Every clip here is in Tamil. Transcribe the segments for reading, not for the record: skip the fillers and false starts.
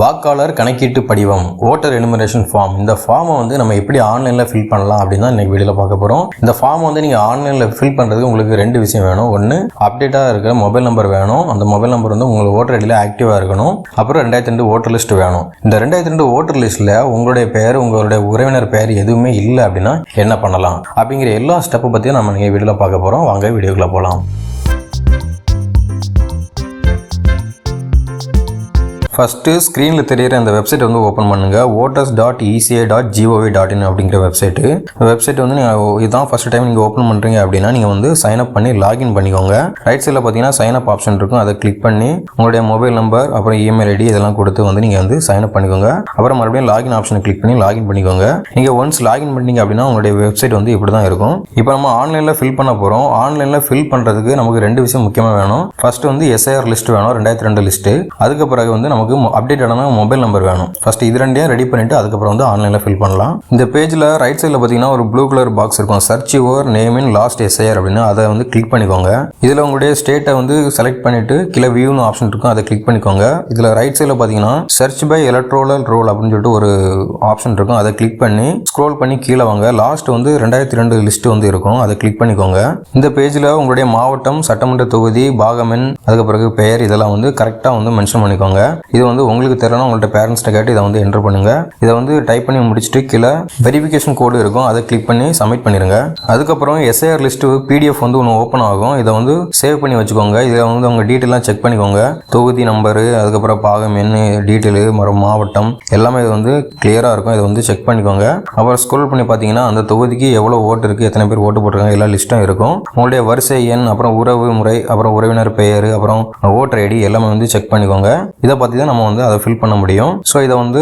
வாக்காளர் கணக்கீட்டு படிவம் ஓட்டர் எனுமரேஷன் ஃபார்ம். இந்த ஃபார்மை வந்து நம்ம எப்படி ஆன்லைனில் ஃபில் பண்ணலாம் அப்படின்னு தான் இன்றைக்கி வீடியோவில் பார்க்க போகிறோம். இந்த ஃபார்ம் வந்து நீங்கள் ஆன்லைனில் ஃபில் பண்ணுறதுக்கு உங்களுக்கு ரெண்டு விஷயம் வேணும். ஒன்று, அப்டேட்டாக இருக்கிற மொபைல் நம்பர் வேணும். அந்த மொபைல் நம்பர் வந்து உங்களுக்கு ஓட்டர் ஐடியில் ஆக்டிவாக இருக்கணும். அப்புறம் 2002 ஓட்டர் லிஸ்ட் வேணும். இந்த 2002 ஓட்டர் லிஸ்ட்டில் உங்களுடைய பெயர், உங்களுடைய உறவினர் பெயர் எதுவுமே இல்லை அப்படின்னா என்ன பண்ணலாம் அப்படிங்கிற எல்லா ஸ்டெப்பை பற்றியும் நம்ம நீங்கள் வீடியோவில் பார்க்க போகிறோம். வாங்க வீடியோக்குள்ளே போகலாம். ஃபஸ்ட்டு ஸ்க்ரீனில் தெரிகிற அந்த வெப்சைட் வந்து ஓப்பன் பண்ணுங்கள். voters.eci.gov.in அப்படிங்கிற வெப்சைட்டு. வெப்சைட் வந்து நீங்கள் இதுதான் ஃபஸ்ட் டைம் நீங்கள் ஓப்பன் பண்ணுறீங்க அப்படின்னா நீங்கள் வந்து சைன் அப் பண்ணி லாகின் பண்ணிக்கோங்க. ரைட் சைடில் பார்த்தீங்கன்னா சைன் அப் ஆப்ஷன் இருக்கும். அதை கிளிக் பண்ணி உங்களுடைய மொபைல் நம்பர் அப்புறம் இமெயில் ஐடி இதெல்லாம் கொடுத்து வந்து நீங்கள் வந்து சைன் அப் பண்ணிக்கோங்க. அப்புறம் மறுபடியும் லாகின் ஆப்ஷனை கிளிக் பண்ணி லாகின் பண்ணிக்கோங்க. நீங்கள் ஒன்ஸ் லாகின் பண்ணிங்க அப்படின்னா உங்களுடைய வெப்சைட் வந்து இப்படி தான் இருக்கும். இப்போ நம்ம ஆன்லைனில் ஃபில் பண்ண போகிறோம். ஆன்லைனில் ஃபில் பண்ணுறதுக்கு நமக்கு ரெண்டு விஷயம் முக்கியமாக வேணும். ஃபஸ்ட்டு வந்து SIR லிஸ்ட் வேணும், 2002 லிஸ்ட்டு. அதுக்கு பிறகு வந்து நமக்கு அப்டேட்டான மொபைல் நம்பர் வேணும். ஃபர்ஸ்ட் இது ரெண்டையும் ரெடி பண்ணிட்டு அதுக்கப்புறம் வந்து ஆன்லைனில் ஃபில் பண்ணலாம். இந்த பேஜில் ரைட் சைடில் பார்த்தீங்கன்னா ஒரு ப்ளூ கலர் பாக்ஸ் இருக்கும். Search your name in last SIR அப்படின்னு அதை வந்து கிளிக் பண்ணிக்கோங்க. இதில் உங்களுடைய ஸ்டேட்டை வந்து செலக்ட் பண்ணிட்டு கீழே வியூன்னு ஆப்ஷன் இருக்கும், அதை கிளிக் பண்ணிக்கோங்க. இதில் ரைட் சைடில் பார்த்தீங்கன்னா சர்ச் பை எலக்ட்ரோரல் ரோல் அப்படின்னு சொல்லிட்டு ஒரு ஆப்ஷன் இருக்கும். அதை கிளிக் பண்ணி ஸ்க்ரோல் பண்ணி கீழே வாங்க. லாஸ்ட் வந்து 2002 லிஸ்ட் வந்து இருக்கும், அதை கிளிக் பண்ணிக்கோங்க. இந்த பேஜில் உங்களுடைய மாவட்டம், சட்டமன்ற தொகுதி, பாகமென், அதுக்கு பிறகு பெயர் இதெல்லாம் வந்து கரெக்டாக வந்து மென்ஷன் பண்ணிக்கோங்க. இது வந்து உங்களுக்கு தெரியலனா உங்கள்கிட்ட பேரண்ட்ஸ்ட்ட கேட்டு இதை வந்து என்டர் பண்ணுங்க. இதை வந்து டைப் பண்ணி முடிச்சுட்டு கீழே வெரிஃபிகேஷன் கோடு இருக்கும், அதை கிளிக் பண்ணி சப்மிட் பண்ணிடுங்க. அதுக்கப்புறம் SIR லிஸ்ட் PDF வந்து ஒன்று ஓப்பன் ஆகும். இதை வந்து சேவ் பண்ணி வச்சுக்கோங்க. இதில் வந்து உங்கள் டீட்டெயிலாம் செக் பண்ணிக்கோங்க. தொகுதி நம்பரு, அதுக்கப்புறம் பாகம் என்ன டீட்டெயிலு, மறுபடியும் மாவட்டம் எல்லாமே இது வந்து கிளியராக இருக்கும். இதை வந்து செக் பண்ணிக்கோங்க. அப்புறம் ஸ்க்ரோல் பண்ணி பார்த்தீங்கன்னா அந்த தொகுதிக்கு எவ்வளோ ஓட்டு இருக்குது, எத்தனை பேர் ஓட்டு போட்டிருக்காங்க எல்லா லிஸ்ட்டும் இருக்கும். உங்களுடைய வரிசை எண், அப்புறம் உறவு முறை, அப்புறம் உறவினர் பெயர், அப்புறம் ஓட்டர் ஐடி எல்லாமே வந்து செக் பண்ணிக்கோங்க. இதை பற்றி தான் நம்ம வந்து அதை ஃபில் பண்ண முடியும். ஸோ இதை வந்து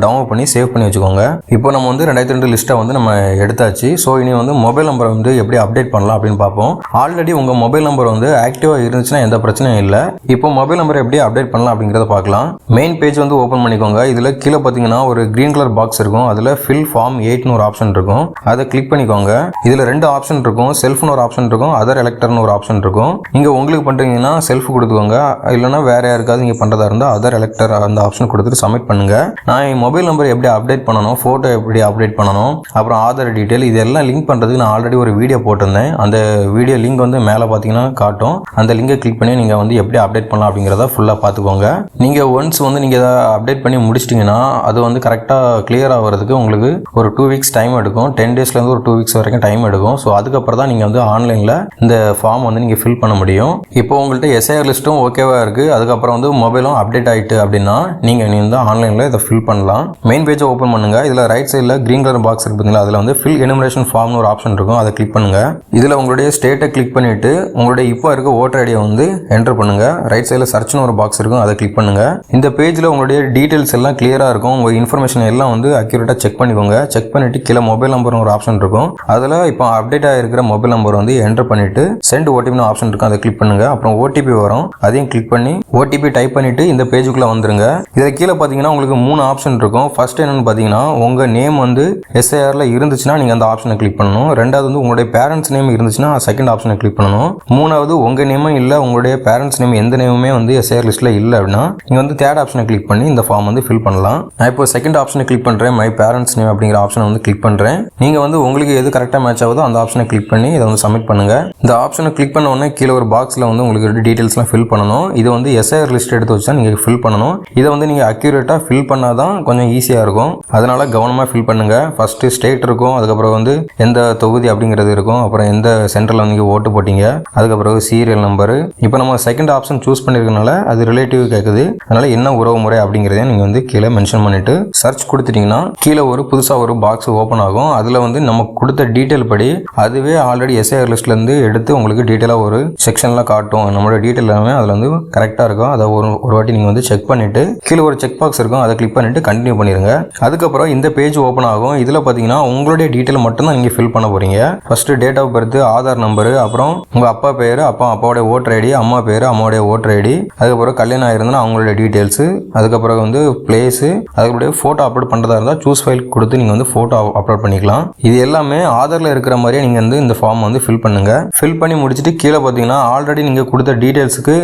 டவுன்லோட் பண்ணி சேவ் பண்ணி வச்சுக்கோங்க. இப்போ நம்ம வந்து 2002 லிஸ்ட்டை வந்து நம்ம எடுத்தாச்சு. ஸோ இனி வந்து மொபைல் நம்பரை வந்து எப்படி அப்டேட் பண்ணலாம் அப்படின்னு பார்ப்போம். ஆல்ரெடி உங்கள் மொபைல் நம்பர் வந்து ஆக்டிவாக இருந்துச்சுன்னா எந்த பிரச்சனையும் இல்லை. இப்போ மொபைல் நம்பரை எப்படி அப்டேட் பண்ணலாம் அப்படிங்கிறத பார்க்கலாம். மெயின் பேஜ் வந்து ஓப்பன் பண்ணிக்கோங்க. இதில் கீழே பார்த்தீங்கன்னா ஒரு கிரீன் கலர் பாக்ஸ் இருக்கும். அதில் ஃபில் ஃபார்ம் 8னு ஒரு ஆப்ஷன் இருக்கும், அதை கிளிக் பண்ணிக்கோங்க. இதில் ரெண்டு ஆப்ஷன் இருக்கும், செல்ஃப்னு ஒரு ஆப்ஷன் இருக்கும், அதர் எலக்டர்னு ஒரு ஆப்ஷன் இருக்கும். நீங்கள் உங்களுக்கு பண்ணுறீங்கன்னா செல்ஃப் கொடுத்துக்கோங்க, இல்லைனா வேற யாருக்காவது நீங்கள் பண்ணுறதா இருந்தால் அதர் எலக்டர் அந்த ஆப்ஷன் கொடுத்துட்டு சப்மிட் பண்ணுங்க. நான் என் மொபைல் நம்பர் எப்படி அப்டேட் பண்ணணும், ஃபோட்டோ எப்படி அப்டேட் பண்ணணும், அப்புறம் ஆதார் டீட்டெயில் இதெல்லாம் லிங்க் பண்ணுறதுக்கு நான் ஆல்ரெடி ஒரு வீடியோ போட்டிருந்தேன். அந்த வீடியோ லிங்க் வந்து மேலே பார்த்தீங்கன்னா காட்டும். அந்த லிங்கை கிளிக் பண்ணி நீங்கள் வந்து எப்படி அப்டேட் பண்ணலாம் அப்படிங்கிறத ஃபுல்லாக பார்த்துக்கோங்க. நீங்கள் ஒன்ஸ் வந்து நீங்கள் இதை அப்டேட் பண்ணி முடிச்சிட்டிங்கன்னா அது வந்து கரெக்டாக கிளியர் ஆகிறதுக்கு உங்களுக்கு ஒரு 2 வீக்ஸ் டைம் எடுக்கும். 10 டேஸ்லேருந்து ஒரு 2 வீக்ஸ் வரைக்கும் டைம் எடுக்கும். ஸோ அதுக்கப்புறம் தான் நீங்கள் வந்து ஆன்லைனில் இந்த ஃபார்ம் வந்து நீங்கள் ஃபில் பண்ண முடியும். இப்போ உங்கள்கிட்ட SIR லிஸ்ட்டும் ஓகேவா இருக்குது, அதுக்கப்புறம் வந்து மொபைலும் அப்டேட் ஆகிட்டு அப்படின்னா நீங்கள் வந்து ஆன்லைனில் இதை ஃபில் பண்ணலாம். மெயின் பேஜை ஓப்பன் பண்ணுங்க. இதில் ரைட் சைடில் கிரீன் கலர் பாக்ஸ் இருக்கு பார்த்தீங்களா, அதில் வந்து ஃபில் எனுமரேஷன் ஃபார்ம்னு ஒரு ஆப்ஷன் இருக்கும், அதை கிளிக் பண்ணுங்க. இதில் உங்களுடைய ஸ்டேட்டை கிளிக் பண்ணிட்டு உங்களுடைய இப்போ இருக்க ஓட்டர் ஐடியை வந்து என்டர் பண்ணுங்க. ரைட் சைடில் சர்ச்னு ஒரு பாக்ஸ் இருக்கும், அதை கிளிக் பண்ணுங்க. இந்த பேஜில் உங்களுடைய டீட்டெயில்ஸ் எல்லாம் கிளியராக இருக்கும். உங்கள் இன்ஃபர்மேஷன் எல்லாம் வந்து அக்யூரேட்டாக செக் பண்ணிக்கோங்க. செக் பண்ணிட்டு கீழே மொபைல் நம்பர் ஒரு ஆப்ஷன் இருக்கும். அதில் இப்போ அப்டேட் ஆகிருக்கிற மொபைல் நம்பர் வந்து என்டர் பண்ணிட்டு சென்ட் ஓடிபின்னு ஆப்ஷன் இருக்கும், அதை கிளிக் பண்ணுங்க. அப்புறம் OTP வரும், அதையும் கிளிக் பண்ணி OTP டைப் பண்ணிட்டு இந்த பேஜுக்குள்ள வந்துருங்க. இதில் கீழே பார்த்தீங்கன்னா உங்களுக்கு 3 ஆப்ஷன் இருக்கும். ஃபர்ஸ்ட் என்னன்னு பார்த்தீங்கன்னா உங்கள் நேம் வந்து SIRல இருந்துச்சுன்னா நீங்கள் அந்த ஆப்ஷனை கிளிக் பண்ணணும். ரெண்டாவது வந்து உங்களுடைய பேரண்ட்ஸ் நேம் இருந்துச்சுன்னா செகண்ட் ஆப்ஷனை கிளிக் பண்ணணும். மூணாவது உங்கள் நேமும் இல்லை, உங்களுடைய பேரண்ட்ஸ் நேம் எந்த நேமுமே வந்து SIR லிஸ்ட்டில் இல்லை அப்படின்னா நீங்கள் வந்து தேர்ட் ஆப்ஷனை கிளிக் பண்ணி இந்த ஃபார்ம் வந்து ஃபில் பண்ணலாம். நான் இப்போ செகண்ட் ஆப்ஷனை கிளிக் பண்ணுறேன், மை பேரண்ட்ஸ் நேம் அப்படிங்கிற ஆப்ஷனை வந்து கிளிக் பண்ணுறேன். நீங்கள் வந்து உங்களுக்கு எது கரெக்டாக மேட்ச் ஆகுதோ அந்த ஆப்ஷனை கிளிக் பண்ணி இதை வந்து சப்மிட் பண்ணுங்க. இந்த ஆப்ஷனை கிளிக் பண்ண உடனே கீழே ஒரு பாக்ஸில் வந்து உங்களுக்கு டீட்டெயில்ஸ்லாம் ஃபில் பண்ணணும். இது வந்து SIR லிஸ்ட் எடுத்து வச்சா நீங்கள் ஃபில் பண்ணணும். இதை வந்து நீங்கள் அக்யூரேட்டாக ஃபில் பண்ணால் தான் கொஞ்சம் ஈஸியாக இருக்கும். அதனால கவனமாக ஃபில் பண்ணுங்க. ஃபர்ஸ்ட் ஸ்டேட் இருக்கும், அதுக்கப்புறம் வந்து எந்த தொகுதி அப்படிங்கிறது இருக்கும், அப்புறம் எந்த சென்டரில் வந்து நீங்கள் ஓட்டு போட்டீங்க, அதுக்கப்புறம் சீரியல் நம்பரு. இப்போ நம்ம செகண்ட் ஆப்ஷன் சூஸ் பண்ணிருக்கனால அது ரிலேட்டிவ் கேட்குது. அதனால என்ன உறவு முறை அப்படிங்கிறதையும் நீங்கள் வந்து கீழே மென்ஷன் பண்ணிட்டு சர்ச் கொடுத்துட்டீங்கன்னா கீழே ஒரு புதுசாக ஒரு பாக்ஸ் ஓப்பன் ஆகும். அதில் வந்து நம்ம கொடுத்த டீட்டெயில் படி அதுவே ஆல்ரெடி SIR லிஸ்ட்லேருந்து எடுத்து உங்களுக்கு டீட்டெயிலாக ஒரு செக்ஷனில் காட்டும். நம்மளோட டீட்டெயில் எல்லாமே அதில் வந்து கரெக்டாக இருக்கும். அதை ஒரு வாட்டி நீங்கள் வந்து செக் பண்ணிட்டு கீழே ஒரு செக் பாக்ஸ் இருக்கும், அதை கிளிக் பண்ணிட்டு கண்டினியூ பண்ணிருங்க. அதுக்கப்புறம் இந்த பேஜ் ஓப்பன் ஆகும். இதில் பார்த்தீங்கன்னா உங்களுடைய டீட்டெயில் மட்டும் தான் நீங்கள் ஃபில் பண்ண போறீங்க. First date of birth, Aadhaar number, அப்புறம் உங்கள் அப்பா பேர், அப்பாவோடைய ஓட்டர் ஐடி, அம்மா பேர், அம்மாவுடைய ஓட்டர் ஐடி, அதுக்கப்புறம் கல்யாணம் ஆயிருந்தா அவங்களுடைய டீட்டெயில்ஸு, அதுக்கப்புறம் வந்து பிளேஸு, அதுக்கப்புறம் ஃபோட்டோ அப்லோட் பண்ணுறதா இருந்தால் சூஸ் ஃபைல் கொடுத்து நீங்கள் வந்து ஃபோட்டோ அப்லோட் பண்ணிக்கலாம். இது எல்லாமே ஆதாரில் இருக்கிற மாதிரியே நீங்கள் வந்து இந்த ஃபார்ம் வந்து ஃபில் பண்ணுங்க. ஃபில் பண்ணி முடிச்சுட்டு கீழே பார்த்தீங்கன்னா ஆல்ரெடி நீங்கள் கொடுத்த டீட்டெயில்ஸுக்கு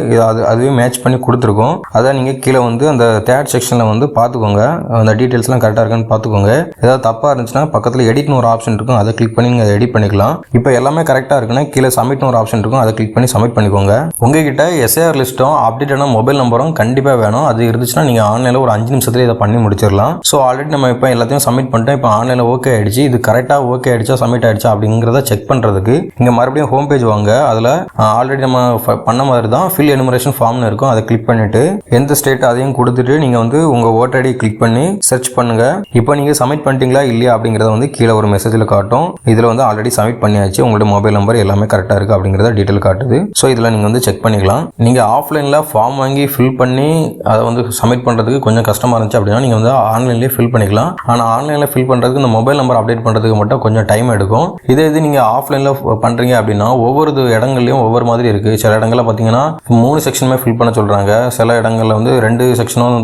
அதுவே மேட்ச் பண்ணி கொடுத்துருக்கோம். அதை நீங்கள் கீழே வந்து அந்த தேர்ட் செக்ஷனில் வந்து பார்த்துக்கோங்க, அந்த டீட்டெயில்ஸ்லாம் கரெக்டாக இருக்கான்னு பார்த்துக்கோங்க. ஏதாவது தப்பாக இருந்துச்சுன்னா பக்கத்தில் எடிட்னு ஒரு ஆப்ஷன் இருக்கும், அதை கிளிக் பண்ணி நீங்கள் அதை எடிட் பண்ணிக்கலாம். இப்போ எல்லாமே கரெக்டாக இருக்குன்னா கீழே சப்மிட்னு ஒரு ஆப்ஷன் இருக்கும், அதை கிளிக் பண்ணி சப்மிட் பண்ணிக்கோங்க. உங்ககிட்ட எஸ்ஐஆர் லிஸ்ட்டும் அப்டேட்டான மொபைல் நம்பரும் கண்டிப்பாக வேணும். அது இருந்துச்சுன்னா நீங்கள் ஆன்லைனில் ஒரு 5 நிமிஷத்துல இதை பண்ணி முடிச்சிடலாம். ஸோ ஆல்ரெடி நம்ம இப்போ எல்லாத்தையும் சப்மிட் பண்ணிட்டோம். இப்போ ஆன்லைனில் ஓகே ஆயிடுச்சு. இது கரெக்டாக ஓகே ஆயிடுச்சா சப்மிட் ஆயிடுச்சா அப்படிங்கிறத செக் பண்ணுறதுக்கு இங்கே மறுபடியும் ஹோம் பேஜ் வாங்க. அதில் ஆல்ரெடி நம்ம பண்ண மாதிரி தான் ஃபில் எனுமரேஷன் ஃபார்ம்னு இருக்கும், அதை கிளிக் பண்ணிட்டு எந்த ஸ்டேட் அதையும் கொடுத்துட்டு நீங்கள் வந்து உங்கள் ஓட்டர் ஐடி கிளிக் பண்ணி சர்ச் பண்ணுங்க. இப்போ நீங்கள் சப்மிட் பண்ணிட்டீங்களா இல்லையா அப்படிங்கிறத வந்து கீழே ஒரு மெசேஜில் காட்டும். இதில் வந்து ஆல்ரெடி சப்மிட் பண்ணியாச்சு, உங்களுடைய மொபைல் நம்பர் எல்லாமே கரெக்டாக இருக்குது அப்படிங்கிறத டீட்டெயில் காட்டுது. ஸோ இதில் நீங்கள் வந்து செக் பண்ணிக்கலாம். நீங்கள் ஆஃப்லைனில் ஃபார்ம் வாங்கி ஃபில் பண்ணி அதை வந்து சப்மிட் பண்ணுறதுக்கு கொஞ்சம் கஷ்டமாக இருந்துச்சு அப்படின்னா நீங்கள் வந்து ஆன்லைன்லேயே ஃபில் பண்ணிக்கலாம். ஆனால் ஆன்லைனில் ஃபில் பண்ணுறதுக்கு இந்த மொபைல் நம்பர் அப்டேட் பண்ணுறதுக்கு மட்டும் கொஞ்சம் டைம் எடுக்கும். இது நீங்கள் ஆஃப்லைனில் பண்ணுறீங்க அப்படின்னா ஒவ்வொரு இடங்கள்லையும் ஒவ்வொரு மாதிரி இருக்குது. சில இடங்களில் பார்த்தீங்கன்னா 3 செக்ஷனுமே ஃபில் பண்ண சொல்கிறாங்க. சில இடங்களில் வந்து 2 செக்ஷனும்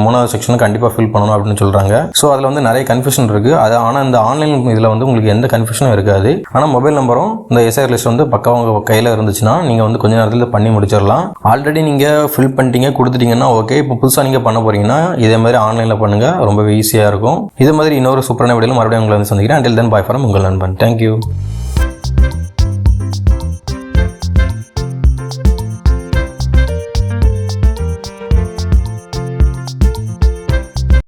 3வது செக்ஷனும் கண்டிப்பாக ஃபில் பண்ணணும் அப்படின்னு சொல்கிறாங்க. ஸோ அதில் வந்து நிறைய கன்ஃபியூஷன் இருக்குது. அது ஆனால் இந்த ஆன்லைன் இதில் வந்து உங்களுக்கு எந்த கன்ஃபியூஷனும் இருக்காது. ஆனால் மொபைல் நம்பரும் இந்த எஸ்ஐஆர் லிஸ்ட் வந்து பக்கம் உங்கள் கையில் இருந்துச்சுன்னா நீங்கள் வந்து கொஞ்ச நேரத்தில் பண்ணி முடிச்சிடலாம். ஆல்ரெடி நீங்கள் ஃபில் பண்ணிட்டீங்க கொடுத்துட்டீங்கன்னா ஓகே. இப்போ புதுசாக நீங்கள் பண்ண போகிறீங்கன்னா இதே மாதிரி ஆன்லைனில் பண்ணுங்கள், ரொம்பவே ஈஸியாக இருக்கும். இது மாதிரி இன்னொரு சூப்பரான வீடியோவில் மறுபடியும் உங்களை வந்து சந்திக்கிறேன். Until then, bye from உங்கள் நண்பன். Thank you.